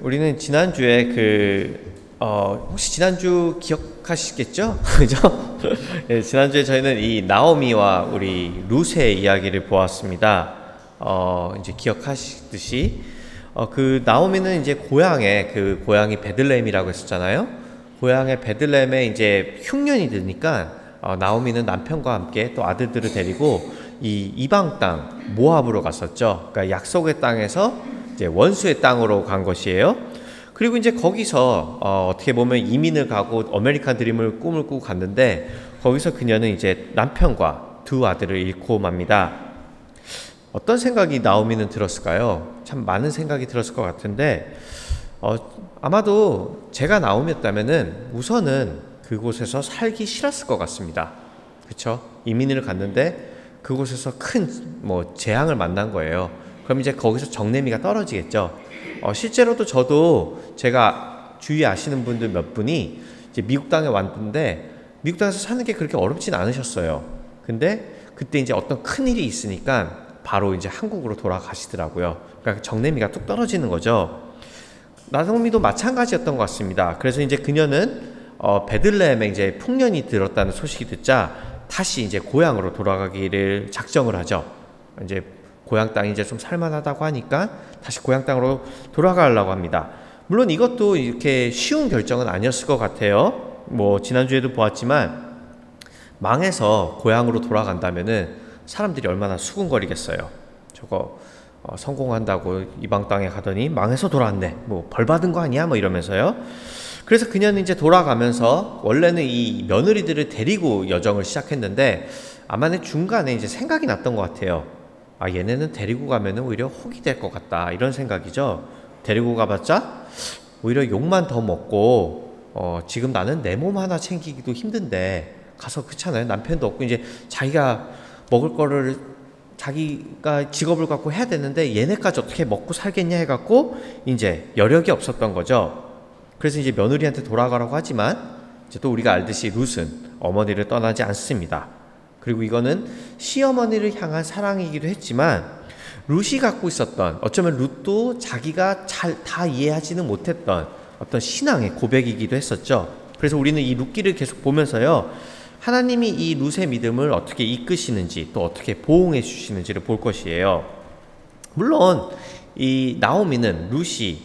우리는 지난주에 혹시 지난주 기억하시겠죠? 그죠? 예, 지난주에 저희는 이 나오미와 우리 룻의 이야기를 보았습니다. 이제 기억하시듯이, 그 나오미는 이제 고향이 베들레헴이라고 했었잖아요. 고향의 베들레헴에 이제 흉년이 드니까, 나오미는 남편과 함께 또 아들들을 데리고 이 이방 땅, 모압으로 갔었죠. 그러니까 약속의 땅에서 이제 원수의 땅으로 간 것이에요. 그리고 이제 거기서 어떻게 보면 이민을 가고 아메리칸 드림을 꿈을 꾸고 갔는데, 거기서 그녀는 이제 남편과 두 아들을 잃고 맙니다. 어떤 생각이 나오미는 들었을까요? 참 많은 생각이 들었을 것 같은데, 아마도 제가 나오미였다면은 우선은 그곳에서 살기 싫었을 것 같습니다. 그렇죠? 이민을 갔는데 그곳에서 큰 재앙을 만난 거예요. 그럼 이제 거기서 정내미가 떨어지겠죠. 실제로도 저도 제가 주위에 아시는 분들 몇 분이 이제 미국 땅에 왔는데 미국 땅에서 사는 게 그렇게 어렵진 않으셨어요. 근데 그때 이제 어떤 큰 일이 있으니까 바로 이제 한국으로 돌아가시더라고요. 그러니까 정내미가 뚝 떨어지는 거죠. 나오미도 마찬가지였던 것 같습니다. 그래서 이제 그녀는 베들레헴에 이제 풍년이 들었다는 소식이 듣자 다시 이제 고향으로 돌아가기를 작정을 하죠. 이제 고향 땅이 이제 좀 살만하다고 하니까 다시 고향 땅으로 돌아가려고 합니다. 물론 이것도 이렇게 쉬운 결정은 아니었을 것 같아요. 지난주에도 보았지만 망해서 고향으로 돌아간다면은 사람들이 얼마나 수군거리겠어요. 저거 성공한다고 이방 땅에 가더니 망해서 돌아왔네. 벌 받은 거 아니야? 이러면서요. 그래서 그녀는 이제 돌아가면서 원래는 이 며느리들을 데리고 여정을 시작했는데 아마 중간에 이제 생각이 났던 것 같아요. 얘네는 데리고 가면은 오히려 혹이 될 것 같다, 이런 생각이죠. 데리고 가봤자 오히려 욕만 더 먹고 지금 나는 내 몸 하나 챙기기도 힘든데 가서, 그렇잖아요. 남편도 없고 이제 자기가 먹을 거를 자기가 직업을 갖고 해야 되는데 얘네까지 어떻게 먹고 살겠냐 해갖고 이제 여력이 없었던 거죠. 그래서 이제 며느리한테 돌아가라고 하지만 이제 또 우리가 알듯이 룻은 어머니를 떠나지 않습니다. 그리고 이거는 시어머니를 향한 사랑이기도 했지만 룻이 갖고 있었던, 어쩌면 룻도 자기가 잘 다 이해하지는 못했던 어떤 신앙의 고백이기도 했었죠. 그래서 우리는 이 룻기를 계속 보면서요, 하나님이 이 룻의 믿음을 어떻게 이끄시는지 또 어떻게 보응해 주시는지를 볼 것이에요. 물론 이 나오미는 룻이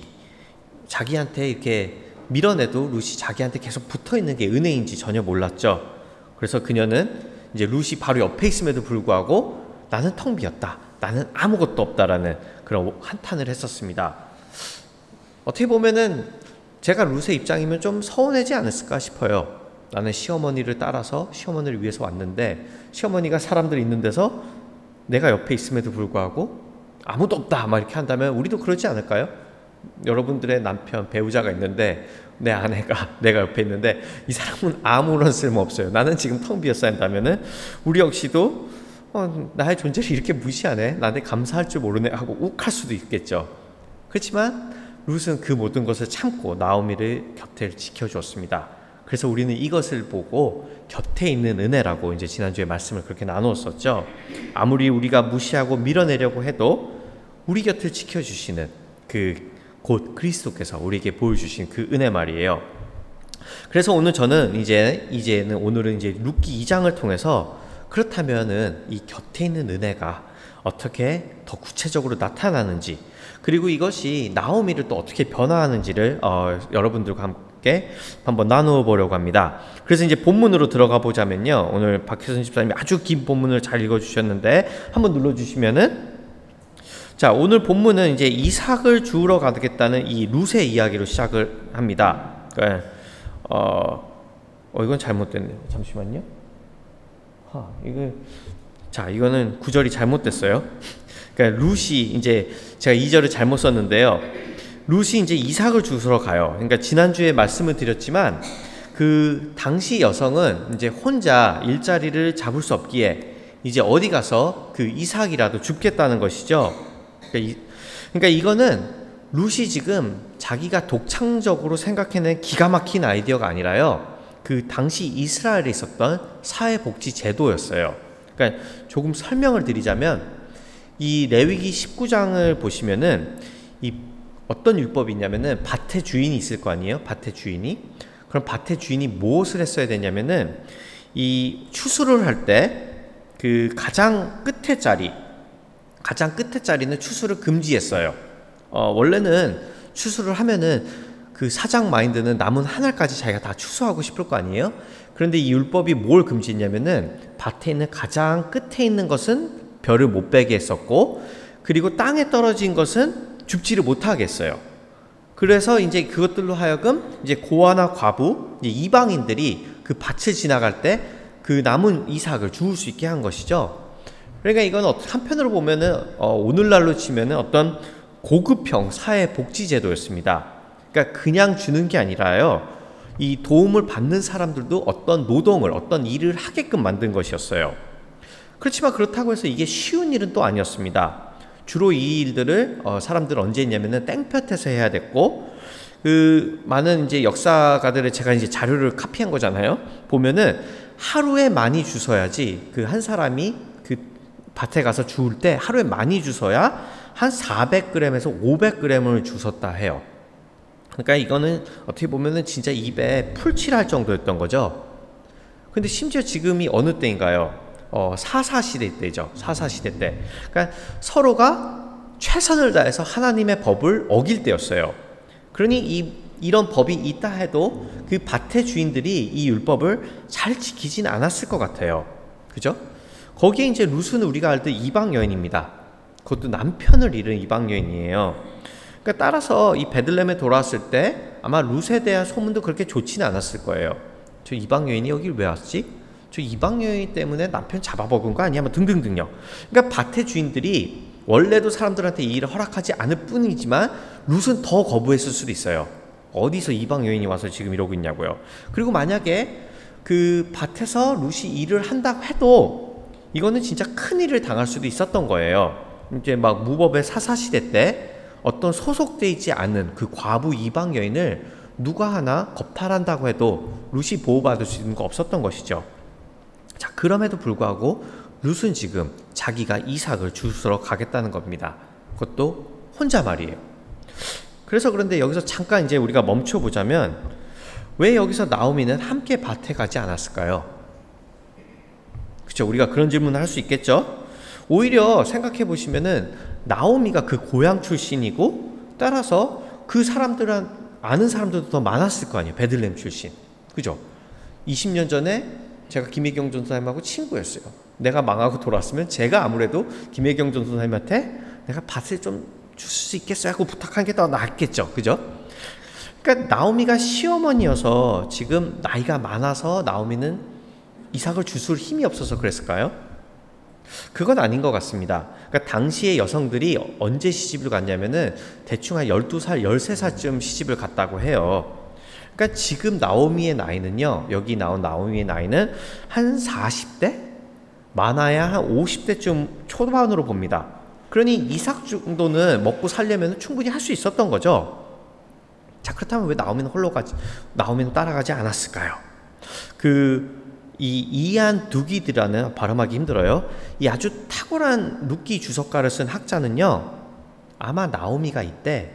자기한테 이렇게 밀어내도 룻이 자기한테 계속 붙어있는 게 은혜인지 전혀 몰랐죠. 그래서 그녀는 이제 룻이 바로 옆에 있음에도 불구하고 나는 텅 비었다, 나는 아무것도 없다라는 그런 한탄을 했었습니다. 어떻게 보면은 제가 룻의 입장이면 좀 서운하지 않았을까 싶어요. 나는 시어머니를 따라서 시어머니를 위해서 왔는데 시어머니가 사람들 있는 데서 내가 옆에 있음에도 불구하고 아무도 없다 이렇게 한다면 우리도 그러지 않을까요? 여러분들의 남편, 배우자가 있는데 내 아내가 내가 옆에 있는데 이 사람은 아무런 쓸모 없어요, 나는 지금 텅 비었어야 한다면은 우리 역시도 나의 존재를 이렇게 무시하네, 나한테 감사할 줄 모르네 하고 욱할 수도 있겠죠. 그렇지만 룻은 그 모든 것을 참고 나오미를 곁에 지켜주었습니다. 그래서 우리는 이것을 보고 곁에 있는 은혜라고 이제 지난주에 말씀을 그렇게 나누었었죠. 아무리 우리가 무시하고 밀어내려고 해도 우리 곁을 지켜주시는 곧 그리스도께서 우리에게 보여주신 그 은혜 말이에요. 그래서 오늘 저는 오늘은 이제 룻기 2장을 통해서 그렇다면은 이 곁에 있는 은혜가 어떻게 더 구체적으로 나타나는지, 그리고 이것이 나오미를 또 어떻게 변화하는지를 여러분들과 함께 한번 나누어 보려고 합니다. 그래서 이제 본문으로 들어가 보자면요, 오늘 박혜선 집사님이 아주 긴 본문을 잘 읽어주셨는데 한번 눌러주시면은, 자, 오늘 본문은 이제 이삭을 주우러 가겠다는 이 룻의 이야기로 시작을 합니다. 이건 잘못됐네요. 잠시만요. 이거는 구절이 잘못됐어요. 그러니까 룻이 이제 제가 2절을 잘못 썼는데요. 룻이 이제 이삭을 주우러 가요. 그러니까 지난주에 말씀을 드렸지만 그 당시 여성은 이제 혼자 일자리를 잡을 수 없기에 이제 어디 가서 그 이삭이라도 줍겠다는 것이죠. 그러니까 이거는 룻이 지금 자기가 독창적으로 생각해낸 기가 막힌 아이디어가 아니라요, 그 당시 이스라엘에 있었던 사회복지 제도였어요. 그러니까 조금 설명을 드리자면 이 레위기 19장을 보시면은 이 어떤 율법이 있냐면은 밭의 주인이 있을 거 아니에요? 밭의 주인이. 그럼 밭의 주인이 무엇을 했어야 되냐면은 이 추수를 할 때 그 가장 끝에 자리는 추수를 금지했어요. 원래는 추수를 하면은 그 사장 마인드는 남은 한 알까지 자기가 다 추수하고 싶을 거 아니에요? 그런데 이 율법이 뭘 금지했냐면은 밭에 있는 가장 끝에 있는 것은 벼를 못 베게 했었고, 그리고 땅에 떨어진 것은 줍지를 못하게 했어요. 그래서 이제 그것들로 하여금 이제 고아나 과부, 이제 이방인들이 그 밭을 지나갈 때 그 남은 이삭을 주울 수 있게 한 것이죠. 그러니까 이건 한편으로 보면은 오늘날로 치면은 어떤 고급형 사회 복지 제도였습니다. 그러니까 그냥 주는 게 아니라요, 이 도움을 받는 사람들도 어떤 노동을, 어떤 일을 하게끔 만든 것이었어요. 그렇지만 그렇다고 해서 이게 쉬운 일은 또 아니었습니다. 주로 이 일들을 사람들은 언제 했냐면은 땡볕에서 해야 됐고, 그 많은 이제 역사가들의 제가 이제 자료를 카피한 거잖아요. 보면은 하루에 많이 주워야지, 그 한 사람이 그 밭에 가서 주울 때 하루에 많이 주워야 한 400g에서 500g을 주웠다 해요. 그러니까 이거는 어떻게 보면은 진짜 입에 풀칠할 정도였던 거죠. 근데 심지어 지금이 어느 때인가요? 사사시대 때죠. 사사시대 때. 그러니까 서로가 최선을 다해서 하나님의 법을 어길 때였어요. 그러니 이런 법이 있다 해도 그 밭의 주인들이 이 율법을 잘 지키진 않았을 것 같아요. 그죠? 거기에 이제 룻은 우리가 알듯 이방 여인입니다. 그것도 남편을 잃은 이방 여인이에요. 그러니까 따라서 이 베들레헴에 돌아왔을 때 아마 룻에 대한 소문도 그렇게 좋지는 않았을 거예요. 저 이방 여인이 여길 왜 왔지? 저 이방 여인 때문에 남편 잡아먹은 거 아니야? 뭐 등등등요. 그러니까 밭의 주인들이 원래도 사람들한테 이 일을 허락하지 않을 뿐이지만 룻은 더 거부했을 수도 있어요. 어디서 이방 여인이 와서 지금 이러고 있냐고요. 그리고 만약에 그 밭에서 룻이 일을 한다고 해도 이거는 진짜 큰 일을 당할 수도 있었던 거예요. 이제 막 무법의 사사시대 때 어떤 소속돼 있지 않은 그 과부 이방 여인을 누가 하나 겁탈한다고 해도 룻이 보호받을 수 있는 거 없었던 것이죠. 자, 그럼에도 불구하고 룻은 지금 자기가 이삭을 주스러 가겠다는 겁니다. 그것도 혼자 말이에요. 그래서 그런데 여기서 잠깐 이제 우리가 멈춰 보자면, 왜 여기서 나오미는 함께 밭에 가지 않았을까요? 그렇죠? 우리가 그런 질문을 할 수 있겠죠? 오히려 생각해 보시면은 나오미가 그 고향 출신이고, 따라서 그 사람들은 아는 사람들도 더 많았을 거 아니에요. 베들레헴 출신. 그죠? 20년 전에 제가 김혜경 전도사님하고 친구였어요. 내가 망하고 돌아왔으면 제가 아무래도 김혜경 전도사님한테 내가 밭을 좀 줄 수 있겠어요 하고 부탁한 게 더 낫겠죠. 그죠? 그러니까 나오미가 시어머니여서 지금 나이가 많아서 나오미는 이삭을 주술 힘이 없어서 그랬을까요? 그건 아닌 것 같습니다. 그러니까 당시의 여성들이 언제 시집을 갔냐면은 대충 한 12살, 13살쯤 시집을 갔다고 해요. 그러니까 지금 나오미의 나이는요, 여기 나온 나오미의 나이는 한 40대? 많아야 한 50대쯤 초반으로 봅니다. 그러니 이삭 정도는 먹고 살려면 충분히 할 수 있었던 거죠. 자, 그렇다면 왜 나오미는 따라가지 않았을까요? 이 이안 두기드라는, 발음하기 힘들어요. 이 아주 탁월한 룻기 주석가를 쓴 학자는요, 아마 나오미가 이때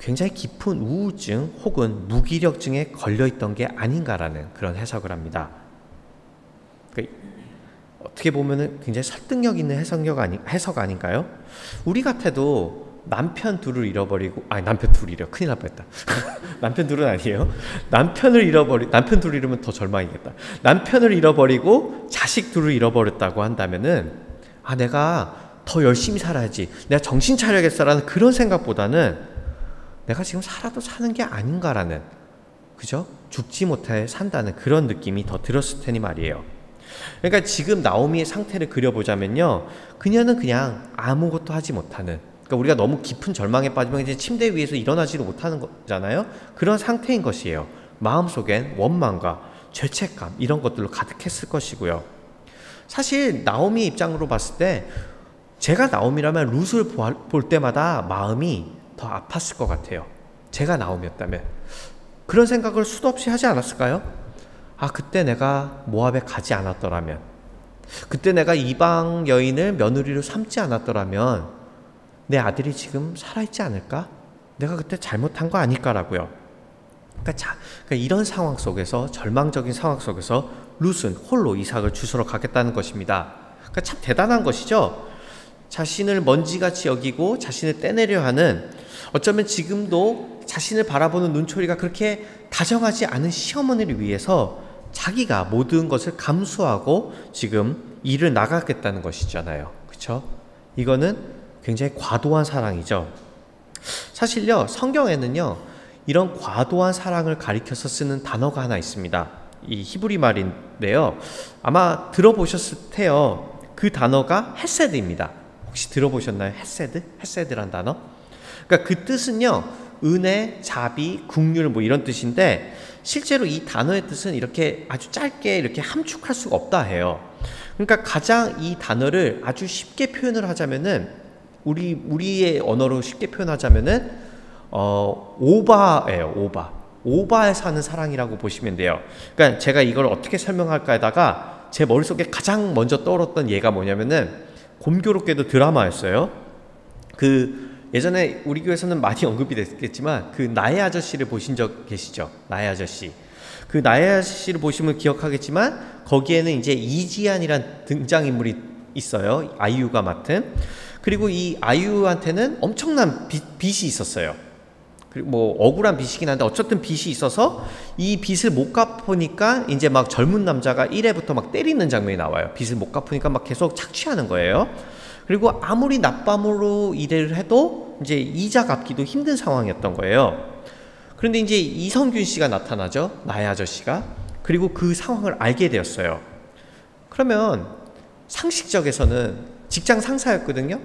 굉장히 깊은 우울증 혹은 무기력증에 걸려있던 게 아닌가라는 그런 해석을 합니다. 그러니까 어떻게 보면은 굉장히 설득력 있는 해석 아닌가요? 우리 같아도 남편 둘을 잃어버리고, 남편 둘이래, 큰일 날 뻔했다. 남편 둘은 아니에요. 남편 둘 잃으면 더 절망이겠다. 남편을 잃어버리고 자식 둘을 잃어버렸다고 한다면은, 내가 더 열심히 살아야지, 내가 정신 차려야겠어라는 그런 생각보다는 내가 지금 살아도 사는 게 아닌가라는, 그죠? 죽지 못해 산다는 그런 느낌이 더 들었을 테니 말이에요. 그러니까 지금 나오미의 상태를 그려보자면요, 그녀는 그냥 아무것도 하지 못하는, 그러니까 우리가 너무 깊은 절망에 빠지면 이제 침대 위에서 일어나지를 못하는 거잖아요. 그런 상태인 것이에요. 마음속엔 원망과 죄책감, 이런 것들로 가득했을 것이고요. 사실 나오미의 입장으로 봤을 때 제가 나오미라면 룻을 볼 때마다 마음이 더 아팠을 것 같아요. 제가 나오미였다면 그런 생각을 수도 없이 하지 않았을까요? 그때 내가 모압에 가지 않았더라면, 그때 내가 이방 여인을 며느리로 삼지 않았더라면 내 아들이 지금 살아있지 않을까? 내가 그때 잘못한 거 아닐까라고요. 그러니까 이런 상황 속에서, 절망적인 상황 속에서 룻은 홀로 이삭을 주스러 가겠다는 것입니다. 그러니까 참 대단한 것이죠. 자신을 먼지같이 여기고 자신을 떼내려 하는, 어쩌면 지금도 자신을 바라보는 눈초리가 그렇게 다정하지 않은 시어머니를 위해서 자기가 모든 것을 감수하고 지금 일을 나가겠다는 것이잖아요. 그렇죠? 이거는 굉장히 과도한 사랑이죠. 사실요, 성경에는요, 이런 과도한 사랑을 가리켜서 쓰는 단어가 하나 있습니다. 이 히브리 말인데요, 아마 들어보셨을 테요. 그 단어가 헤세드입니다. 혹시 들어보셨나요? 헤세드란 단어? 그러니까 그 뜻은요, 은혜, 자비, 긍휼 뭐 이런 뜻인데, 실제로 이 단어의 뜻은 이렇게 아주 짧게 이렇게 함축할 수가 없다 해요. 그러니까 가장 이 단어를 아주 쉽게 표현을 하자면은, 우리의 언어로 쉽게 표현하자면은 오바예요. 오바에서 하는 사랑이라고 보시면 돼요. 그러니까 제가 이걸 어떻게 설명할까 하다가 제 머릿속에 가장 먼저 떠올랐던 예가 뭐냐면은, 곰교롭게도 드라마였어요. 예전에 우리 교회에서는 많이 언급이 됐겠지만, 나의 아저씨를 보신 적 계시죠? 나의 아저씨. 나의 아저씨를 보시면 기억하겠지만, 거기에는 이제 이지안이란 등장인물이 있어요. 아이유가 맡은. 그리고 이 아이유한테는 엄청난 빚이 있었어요. 그리고 뭐 억울한 빚이긴 한데 어쨌든 빚이 있어서 이 빚을 못 갚으니까 이제 막 젊은 남자가 1회부터 막 때리는 장면이 나와요. 빚을 못 갚으니까 막 계속 착취하는 거예요. 그리고 아무리 낮밤으로 일을 해도 이제 이자 갚기도 힘든 상황이었던 거예요. 그런데 이제 이성균 씨가 나타나죠. 나의 아저씨가. 그리고 그 상황을 알게 되었어요. 그러면 상식적에서는 직장 상사였거든요.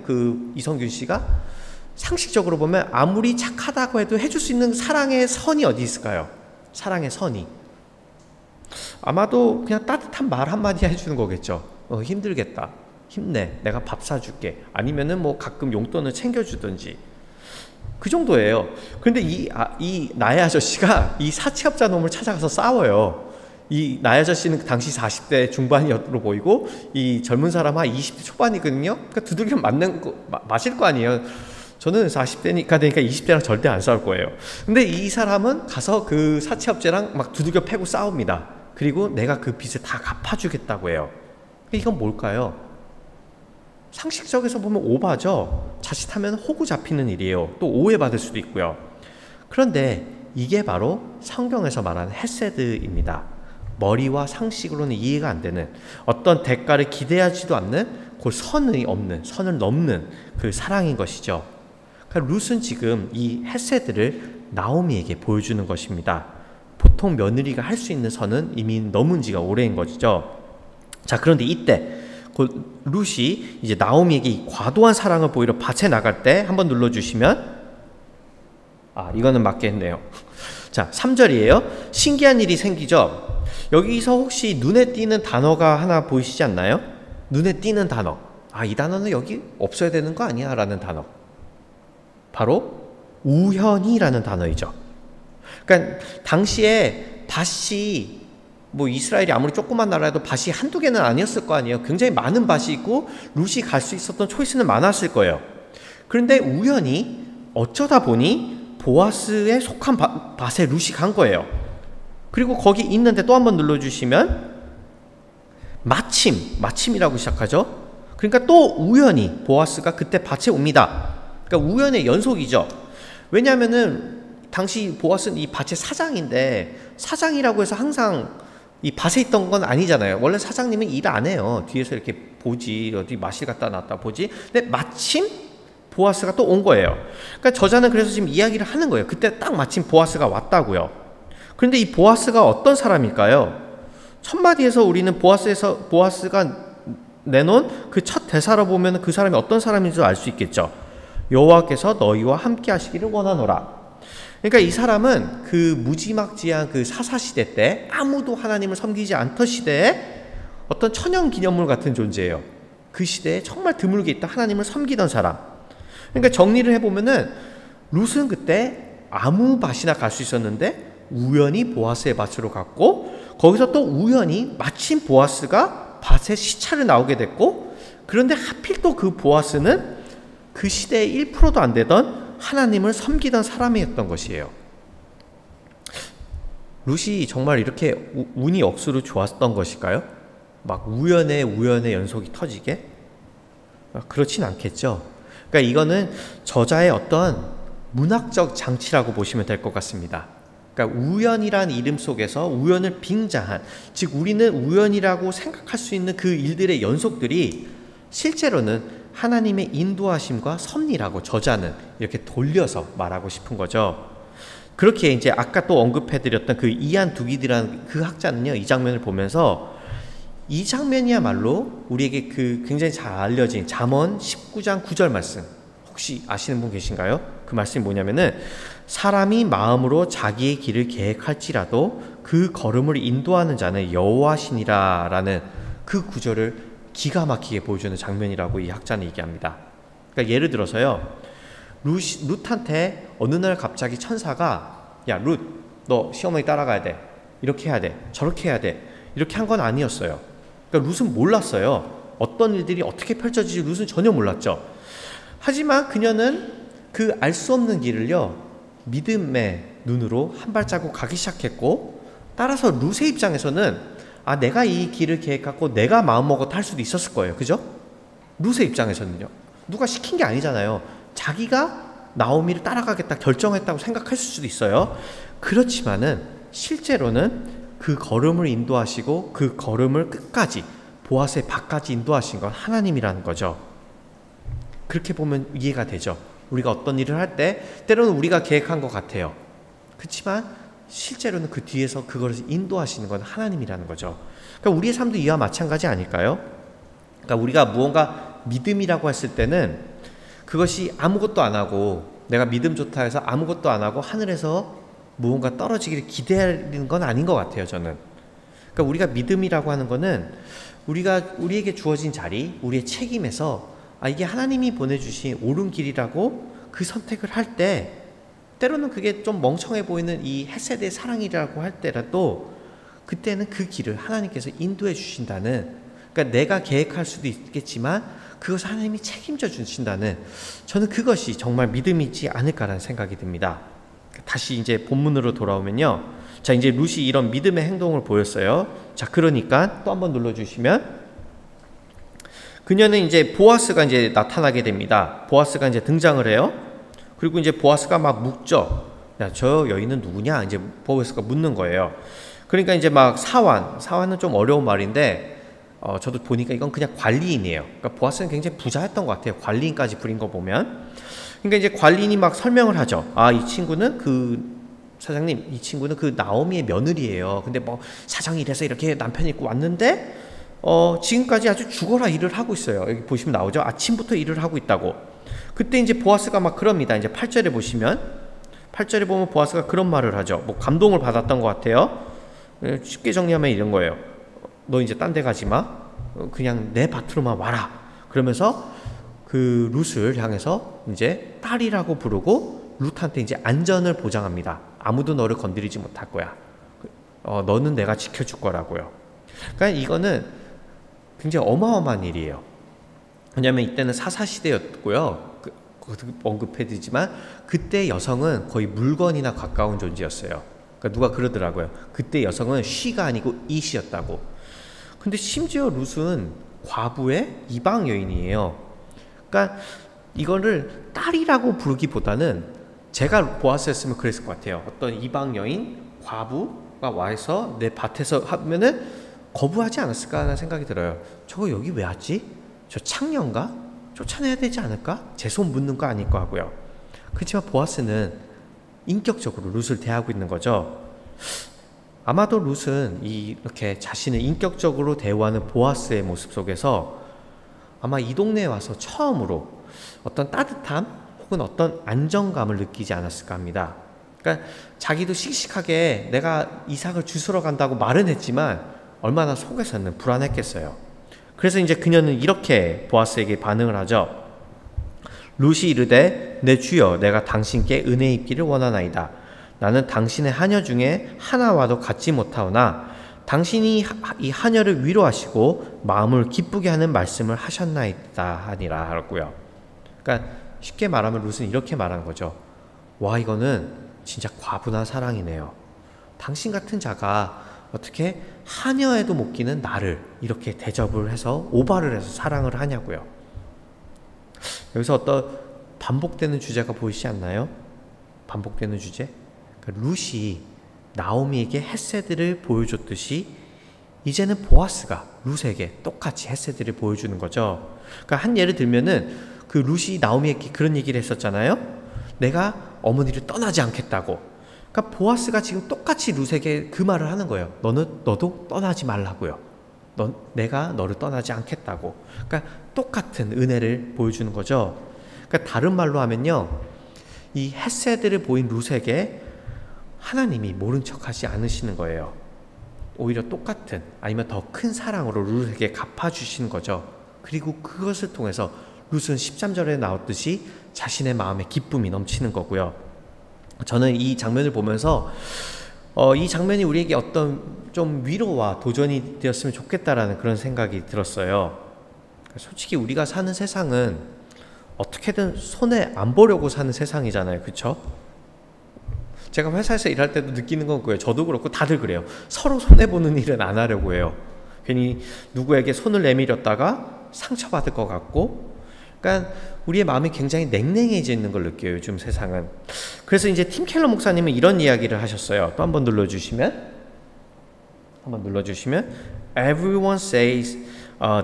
이성균 씨가. 상식적으로 보면 아무리 착하다고 해도 해줄 수 있는 사랑의 선이 어디 있을까요? 사랑의 선이. 아마도 그냥 따뜻한 말 한마디 해주는 거겠죠. 힘들겠다. 힘내. 내가 밥 사줄게. 아니면은 뭐 가끔 용돈을 챙겨주든지. 그 정도예요. 그런데 이 나의 아저씨가 이 사채업자 놈을 찾아가서 싸워요. 이 나의 아저씨는 당시 40대 중반이로 보이고, 이 젊은 사람 한 20대 초반이거든요. 그러니까 두들겨 맞을 거 아니에요. 저는 40대니까 20대랑 절대 안 싸울 거예요. 근데 이 사람은 가서 그 사채업자랑 막 두들겨 패고 싸웁니다. 그리고 내가 그 빚을 다 갚아주겠다고 해요. 이건 뭘까요? 상식적에서 보면 오바죠. 자칫하면 호구 잡히는 일이에요. 또 오해받을 수도 있고요. 그런데 이게 바로 성경에서 말하는 헤세드입니다. 머리와 상식으로는 이해가 안 되는, 어떤 대가를 기대하지도 않는, 그 선을 넘는 그 사랑인 것이죠. 그러니까 룻은 지금 이 헤세드를 나오미에게 보여주는 것입니다. 보통 며느리가 할 수 있는 선은 이미 넘은 지가 오래인 것이죠. 자, 그런데 이때 룻이 이제 나오미에게 이 과도한 사랑을 보이러 밭에 나갈 때, 한번 눌러주시면, 이거는 맞겠네요. 자, 3절이에요. 신기한 일이 생기죠. 여기서 혹시 눈에 띄는 단어가 하나 보이시지 않나요? 눈에 띄는 단어. 이 단어는 여기 없어야 되는 거 아니야? 라는 단어. 바로 우연이라는 단어이죠. 그러니까 당시에 밭이, 뭐 이스라엘이 아무리 조그만 나라여도 밭이 한두 개는 아니었을 거 아니에요. 굉장히 많은 밭이 있고 룻이 갈 수 있었던 초이스는 많았을 거예요. 그런데 우연히 어쩌다 보니 보아스에 속한 밭에 룻이 간 거예요. 그리고 거기 있는데 또 한번 눌러주시면 마침이라고 시작하죠. 그러니까 또 우연히 보아스가 그때 밭에 옵니다. 그러니까 우연의 연속이죠. 왜냐하면은 당시 보아스는 이 밭의 사장인데, 사장이라고 해서 항상 이 밭에 있던 건 아니잖아요. 원래 사장님은 일 안 해요. 뒤에서 이렇게 보지, 어디 마실 갖다 놨다 보지. 근데 마침 보아스가 또 온 거예요. 그러니까 저자는 그래서 지금 이야기를 하는 거예요. 그때 딱 마침 보아스가 왔다고요. 그런데 이 보아스가 어떤 사람일까요? 첫마디에서 우리는 보아스가 내놓은 그 첫 대사로 보면 그 사람이 어떤 사람인지 알 수 있겠죠. 여호와께서 너희와 함께 하시기를 원하노라. 그러니까 이 사람은 그 무지막지한 그 사사시대 때, 아무도 하나님을 섬기지 않던 시대에 어떤 천연기념물 같은 존재예요. 그 시대에 정말 드물게 있다 하나님을 섬기던 사람. 그러니까 정리를 해보면은 룻은 그때 아무 밭이나 갈 수 있었는데 우연히 보아스의 밭으로 갔고, 거기서 또 우연히 마침 보아스가 밭에 시차를 나오게 됐고, 그런데 하필 또 그 보아스는 그 시대에 1%도 안 되던 하나님을 섬기던 사람이었던 것이에요. 룻이 정말 이렇게 운이 억수로 좋았던 것일까요? 막 우연의 연속이 터지게? 그렇진 않겠죠. 그러니까 이거는 저자의 어떤 문학적 장치라고 보시면 될 것 같습니다. 그러니까 우연이란 이름 속에서 우연을 빙자한, 즉 우리는 우연이라고 생각할 수 있는 그 일들의 연속들이 실제로는 하나님의 인도하심과 섭리라고 저자는 이렇게 돌려서 말하고 싶은 거죠. 그렇게 이제 아까 또 언급해드렸던 그 이안 두기드라는 그 학자는요, 이 장면을 보면서 이 장면이야말로 우리에게 그 굉장히 잘 알려진 잠언 19장 9절 말씀, 혹시 아시는 분 계신가요? 그 말씀이 뭐냐면은 사람이 마음으로 자기의 길을 계획할지라도 그 걸음을 인도하는 자는 여호와시니라 라는 그 구절을 기가 막히게 보여주는 장면이라고 이 학자는 얘기합니다. 그러니까 예를 들어서요, 룻한테 어느 날 갑자기 천사가 야, 룻, 너 시어머니 따라가야 돼, 이렇게 해야 돼, 저렇게 해야 돼, 이렇게 한 건 아니었어요. 그러니까 룻은 몰랐어요. 어떤 일들이 어떻게 펼쳐질지 룻은 전혀 몰랐죠. 하지만 그녀는 그 알 수 없는 길을요, 믿음의 눈으로 한 발자국 가기 시작했고, 따라서 룻의 입장에서는 내가 이 길을 계획하고 내가 마음먹어 탈 수도 있었을 거예요. 그죠? 룻의 입장에서는요, 누가 시킨 게 아니잖아요. 자기가 나오미를 따라가겠다 결정했다고 생각할 수도 있어요. 그렇지만은 실제로는 그 걸음을 인도하시고 그 걸음을 끝까지 보아스의 밭까지 인도하신 건 하나님이라는 거죠. 그렇게 보면 이해가 되죠. 우리가 어떤 일을 할 때 때로는 우리가 계획한 것 같아요. 그렇지만 실제로는 그 뒤에서 그것을 인도하시는 건 하나님이라는 거죠. 그러니까 우리의 삶도 이와 마찬가지 아닐까요? 그러니까 우리가 무언가 믿음이라고 했을 때는 그것이 아무것도 안 하고, 내가 믿음 좋다 해서 아무것도 안 하고 하늘에서 무언가 떨어지기를 기대하는 건 아닌 것 같아요, 저는. 그러니까 우리가 믿음이라고 하는 거는 우리에게 주어진 자리, 우리의 책임에서 이게 하나님이 보내주신 옳은 길이라고 그 선택을 할 때, 때로는 그게 좀 멍청해 보이는 이 헤세드의 사랑이라고 할 때라도 그때는 그 길을 하나님께서 인도해 주신다는, 그러니까 내가 계획할 수도 있겠지만 그것을 하나님이 책임져 주신다는, 저는 그것이 정말 믿음이지 않을까라는 생각이 듭니다. 다시 이제 본문으로 돌아오면요, 자, 이제 룻이 이런 믿음의 행동을 보였어요. 자, 그러니까 또 한번 눌러주시면, 그녀는 이제 보아스가 이제 나타나게 됩니다. 보아스가 이제 등장을 해요. 그리고 이제 보아스가 막 묻죠. 야, 저 여인은 누구냐? 이제 보아스가 묻는 거예요. 그러니까 이제 막 사환은 좀 어려운 말인데, 저도 보니까 이건 그냥 관리인이에요. 그러니까 보아스는 굉장히 부자였던 것 같아요. 관리인까지 부린 거 보면. 그러니까 이제 관리인이 막 설명을 하죠. 이 친구는 사장님, 이 친구는 그 나오미의 며느리예요. 근데 뭐 사정이 이래서 이렇게 남편이 있고 왔는데, 지금까지 아주 죽어라 일을 하고 있어요. 여기 보시면 나오죠. 아침부터 일을 하고 있다고. 그때 이제 보아스가 막 그럽니다. 이제 8절에 보면 보아스가 그런 말을 하죠. 뭐 감동을 받았던 것 같아요. 쉽게 정리하면 이런 거예요. 너 이제 딴 데 가지 마. 그냥 내 밭으로만 와라. 그러면서 그 룻을 향해서 이제 딸이라고 부르고 룻한테 이제 안전을 보장합니다. 아무도 너를 건드리지 못할 거야. 너는 내가 지켜줄 거라고요. 그러니까 이거는 굉장히 어마어마한 일이에요. 왜냐하면 이때는 사사시대였고요. 언급해드리지만 그때 여성은 거의 물건이나 가까운 존재였어요. 그러니까 누가 그러더라고요. 그때 여성은 she가 아니고 it이었다고. 근데 심지어 룻은 과부의 이방 여인이에요. 그러니까 이거를 딸이라고 부르기보다는, 제가 보았었으면 그랬을 것 같아요. 어떤 이방 여인, 과부가 와서 내 밭에서 하면은 거부하지 않았을까 하는 생각이 들어요. 저거 여기 왜 왔지? 저 창녀인가? 쫓아내야 되지 않을까? 제 손 묻는 거 아닐 거 하고요. 그렇지만 보아스는 인격적으로 룻을 대하고 있는 거죠. 아마도 룻은 이렇게 자신을 인격적으로 대우하는 보아스의 모습 속에서 아마 이 동네에 와서 처음으로 어떤 따뜻함 혹은 어떤 안정감을 느끼지 않았을까 합니다. 그러니까 자기도 씩씩하게 내가 이삭을 주스러 간다고 말은 했지만 얼마나 속에서는 불안했겠어요. 그래서 이제 그녀는 이렇게 보아스에게 반응을 하죠. 룻이 이르되 내 주여, 내가 당신께 은혜 입기를 원하나이다. 나는 당신의 하녀 중에 하나와도 같지 못하오나 당신이 이 하녀를 위로하시고 마음을 기쁘게 하는 말씀을 하셨나이다 하니라 하고요. 그러니까 쉽게 말하면 룻은 이렇게 말하는 거죠. 와, 이거는 진짜 과분한 사랑이네요. 당신 같은 자가 어떻게 하녀에도 못 끼는 나를 이렇게 대접을 해서 오바를 해서 사랑을 하냐고요. 여기서 어떤 반복되는 주제가 보이지 않나요? 반복되는 주제? 그러니까 룻이 나오미에게 헤세드를 보여줬듯이 이제는 보아스가 룻에게 똑같이 헤세드를 보여주는 거죠. 그러니까 한 예를 들면은 그 룻이 나오미에게 그런 얘기를 했었잖아요. 내가 어머니를 떠나지 않겠다고. 그러니까 보아스가 지금 똑같이 룻에게 그 말을 하는 거예요. 너도 떠나지 말라고요. 내가 너를 떠나지 않겠다고. 그러니까 똑같은 은혜를 보여주는 거죠. 그러니까 다른 말로 하면요, 이 헤세드를 보인 룻에게 하나님이 모른 척하지 않으시는 거예요. 오히려 똑같은 아니면 더 큰 사랑으로 룻에게 갚아주시는 거죠. 그리고 그것을 통해서 룻은 13절에 나왔듯이 자신의 마음에 기쁨이 넘치는 거고요. 저는 이 장면을 보면서 이 장면이 우리에게 어떤 좀 위로와 도전이 되었으면 좋겠다라는 그런 생각이 들었어요. 솔직히 우리가 사는 세상은 어떻게든 손해 안 보려고 사는 세상이잖아요. 그렇죠? 제가 회사에서 일할 때도 느끼는 건 그거예요. 저도 그렇고 다들 그래요. 서로 손해보는 일은 안 하려고 해요. 괜히 누구에게 손을 내밀었다가 상처받을 것 같고, 그러니까 우리의 마음이 굉장히 냉랭해져 있는 걸 느껴요, 요즘 세상은. 그래서 이제 팀 켈러 목사님은 이런 이야기를 하셨어요. 또 한번 눌러주시면 Everyone says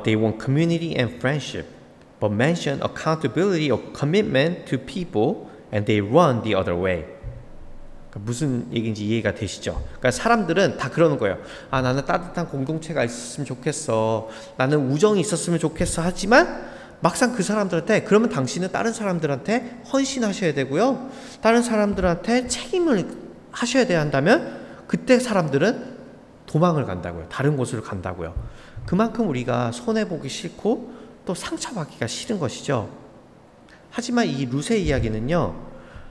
they want community and friendship, but mention accountability or commitment to people and they run the other way. 무슨 얘기인지 이해가 되시죠? 그러니까 사람들은 다 그러는 거예요. 아, 나는 따뜻한 공동체가 있었으면 좋겠어. 나는 우정이 있었으면 좋겠어. 하지만 막상 그 사람들한테, 그러면 당신은 다른 사람들한테 헌신하셔야 되고요. 다른 사람들한테 책임을 하셔야 돼야 한다면 그때 사람들은 도망을 간다고요. 다른 곳으로 간다고요. 그만큼 우리가 손해보기 싫고 또 상처받기가 싫은 것이죠. 하지만 이 룻의 이야기는요,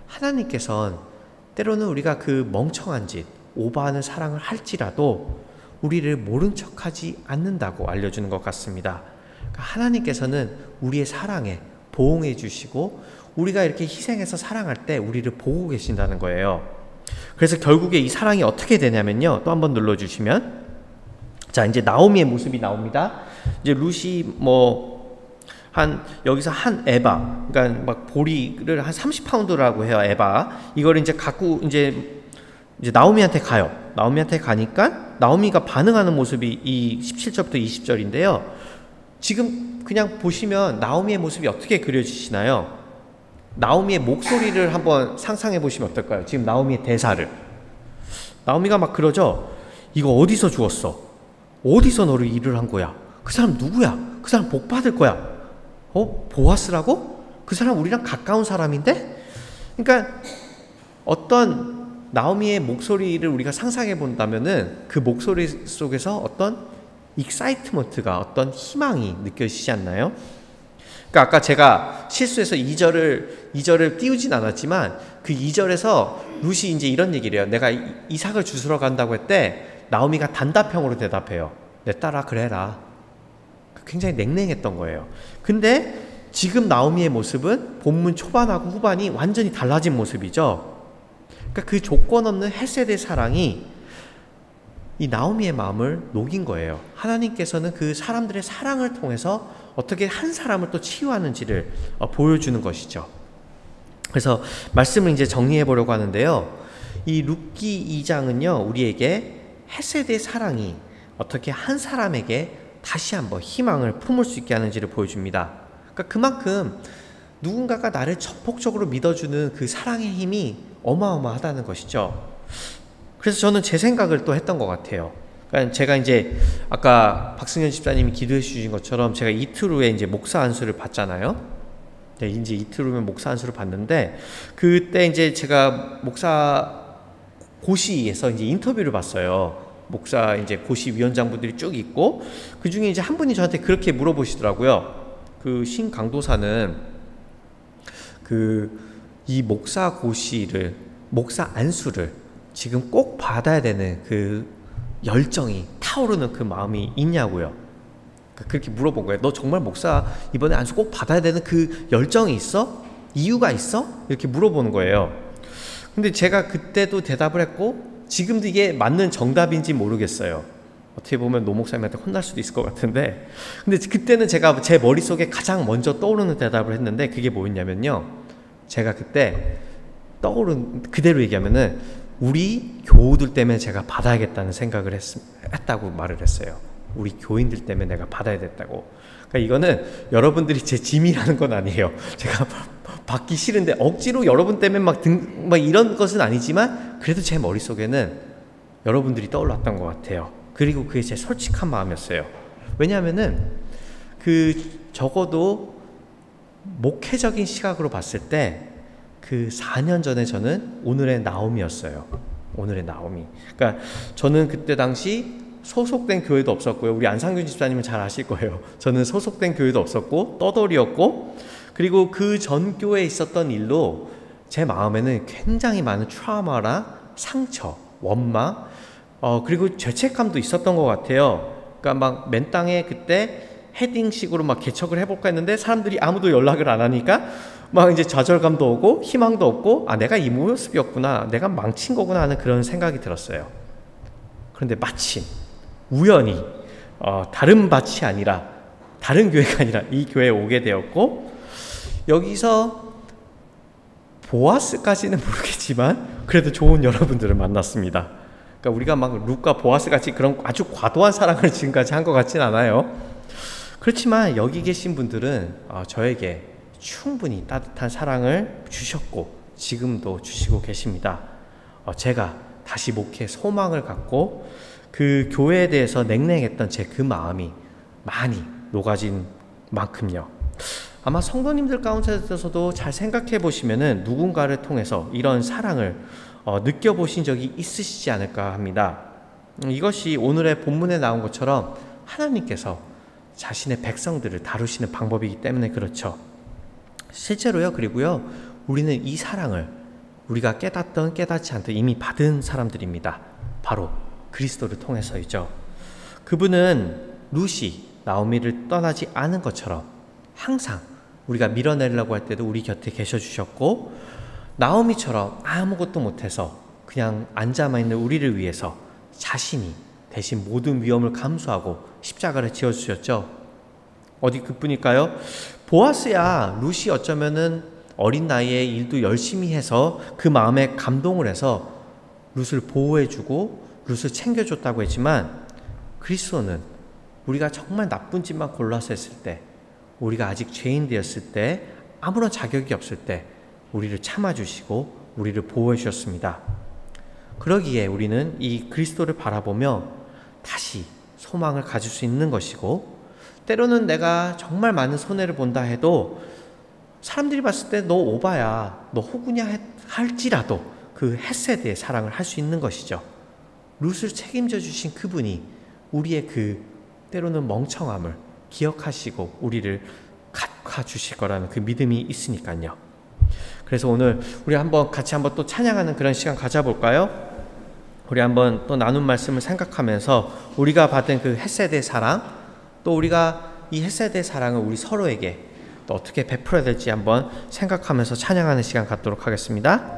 하나님께서는 때로는 우리가 그 멍청한 짓, 오버하는 사랑을 할지라도 우리를 모른 척하지 않는다고 알려주는 것 같습니다. 그러니까 하나님께서는 우리의 사랑에 보응해 주시고 우리가 이렇게 희생해서 사랑할 때 우리를 보고 계신다는 거예요. 그래서 결국에 이 사랑이 어떻게 되냐면요, 또 한번 눌러주시면, 자, 이제 나오미의 모습이 나옵니다. 이제 룻이 여기서 한 에바, 그러니까 막 보리를 한 30파운드라고 해요, 에바. 이걸 이제 갖고 이제 나오미한테 가요. 나오미한테 가니까 나오미가 반응하는 모습이 이 17절부터 20절인데요. 지금 그냥 보시면 나오미의 모습이 어떻게 그려지시나요? 나오미의 목소리를 한번 상상해 보시면 어떨까요? 지금 나오미의 대사를. 나오미가 막 그러죠. 이거 어디서 주웠어? 어디서 너를 일을 한 거야? 그 사람 누구야? 그 사람 복 받을 거야. 보아스라고? 그 사람 우리랑 가까운 사람인데? 그러니까 어떤 나오미의 목소리를 우리가 상상해 본다면은 그 목소리 속에서 어떤 익사이트먼트가, 어떤 희망이 느껴지지 않나요? 그러니까 아까 제가 실수해서 2절을 띄우진 않았지만 그 2절에서 룻이 이제 이런 얘기를 해요. 내가 이삭을 주스러 간다고 했대. 나오미가 단답형으로 대답해요. 내 딸아, 그래라. 굉장히 냉랭했던 거예요. 근데 지금 나오미의 모습은 본문 초반하고 후반이 완전히 달라진 모습이죠. 그러니까 그 조건 없는 헤세드의 사랑이 이 나오미의 마음을 녹인 거예요. 하나님께서는 그 사람들의 사랑을 통해서 어떻게 한 사람을 또 치유하는지를 보여주는 것이죠. 그래서 말씀을 이제 정리해 보려고 하는데요. 이 룻기 2장은요, 우리에게 헤세드의 사랑이 어떻게 한 사람에게 다시 한번 희망을 품을 수 있게 하는지를 보여줍니다. 그러니까 그만큼 누군가가 나를 전폭적으로 믿어주는 그 사랑의 힘이 어마어마하다는 것이죠. 그래서 저는 제 생각을 또 했던 것 같아요. 그러니까 제가 이제 아까 박승현 집사님이 기도해 주신 것처럼 제가 이틀 후에 이제 목사 안수를 받잖아요. 네, 이제 이틀 후면 목사 안수를 받는데, 그때 이제 제가 목사 고시에서 이제 인터뷰를 봤어요. 목사 이제 고시 위원장분들이 쭉 있고, 그 중에 이제 한 분이 저한테 그렇게 물어보시더라고요. 그 신 강도사는 이 목사 고시를, 목사 안수를 지금 꼭 받아야 되는 그 열정이 타오르는 그 마음이 있냐고요. 그렇게 물어본 거예요. 너 정말 목사 이번에 안수 꼭 받아야 되는 그 열정이 있어? 이유가 있어? 이렇게 물어보는 거예요. 근데 제가 그때도 대답을 했고 지금도 이게 맞는 정답인지 모르겠어요. 어떻게 보면 노 목사님한테 혼날 수도 있을 것 같은데, 근데 그때는 제가 제 머릿속에 가장 먼저 떠오르는 대답을 했는데 그게 뭐였냐면요, 제가 그때 떠오른 그대로 얘기하면은 우리 교우들 때문에 제가 받아야겠다는 생각을 했다고 말을 했어요. 우리 교인들 때문에 내가 받아야 됐다고. 그러니까 이거는 여러분들이 제 짐이라는 건 아니에요. 제가 받기 싫은데 억지로 여러분 때문에 막 이런 것은 아니지만 그래도 제 머릿속에는 여러분들이 떠올랐던 것 같아요. 그리고 그게 제 솔직한 마음이었어요. 왜냐하면은 적어도 목회적인 시각으로 봤을 때 그 4년 전에 저는 오늘의 나옴이었어요. 오늘의 나옴이. 그러니까 저는 그때 당시 소속된 교회도 없었고요. 우리 안상균 집사님은 잘 아실 거예요. 저는 소속된 교회도 없었고 떠돌이였고, 그리고 그 전 교회에 있었던 일로 제 마음에는 굉장히 많은 트라우마나 상처, 원망, 그리고 죄책감도 있었던 것 같아요. 그러니까 막 맨땅에 그때 헤딩식으로 막 개척을 해볼까 했는데 사람들이 아무도 연락을 안 하니까 막 이제 좌절감도 오고 희망도 없고, 내가 이 모습이었구나, 내가 망친 거구나 하는 그런 생각이 들었어요. 그런데 마침 우연히 다른 밭이 아니라, 다른 교회가 아니라 이 교회에 오게 되었고, 여기서 보아스까지는 모르겠지만 그래도 좋은 여러분들을 만났습니다. 그러니까 우리가 막 룻과 보아스 같이 그런 아주 과도한 사랑을 지금까지 한 것 같진 않아요. 그렇지만 여기 계신 분들은 저에게 충분히 따뜻한 사랑을 주셨고 지금도 주시고 계십니다. 제가 다시 목회 소망을 갖고 그 교회에 대해서 냉랭했던 제 그 마음이 많이 녹아진 만큼요. 아마 성도님들 가운데서도 잘 생각해 보시면은 누군가를 통해서 이런 사랑을 느껴보신 적이 있으시지 않을까 합니다. 이것이 오늘의 본문에 나온 것처럼 하나님께서 자신의 백성들을 다루시는 방법이기 때문에 그렇죠. 실제로요. 그리고요, 우리는 이 사랑을 우리가 깨닫던 깨닫지 않던 이미 받은 사람들입니다. 바로 그리스도를 통해서이죠. 그분은 룻이 나오미를 떠나지 않은 것처럼 항상 우리가 밀어내려고 할 때도 우리 곁에 계셔 주셨고, 나오미처럼 아무것도 못해서 그냥 앉아만 있는 우리를 위해서 자신이 대신 모든 위험을 감수하고 십자가를 지어주셨죠. 어디 그뿐일까요? 보아스야 룻이 어쩌면은 어린 나이에 일도 열심히 해서 그 마음에 감동을 해서 룻을 보호해주고 룻을 챙겨줬다고 했지만, 그리스도는 우리가 정말 나쁜 짓만 골라서 했을 때, 우리가 아직 죄인 되었을 때, 아무런 자격이 없을 때 우리를 참아주시고 우리를 보호해 주셨습니다. 그러기에 우리는 이 그리스도를 바라보며 다시 소망을 가질 수 있는 것이고, 때로는 내가 정말 많은 손해를 본다 해도 사람들이 봤을 때 너 오바야, 너 호구냐 할지라도 그 헷세대의 사랑을 할 수 있는 것이죠. 룻을 책임져 주신 그분이 우리의 그 때로는 멍청함을 기억하시고 우리를 갚아 주실 거라는 그 믿음이 있으니까요. 그래서 오늘 우리 같이 한번 또 찬양하는 그런 시간 가져볼까요? 우리 한번 또 나눈 말씀을 생각하면서 우리가 받은 그 헷세대 사랑, 또 우리가 이 헷세대 사랑을 우리 서로에게 또 어떻게 베풀어야 될지 한번 생각하면서 찬양하는 시간 갖도록 하겠습니다.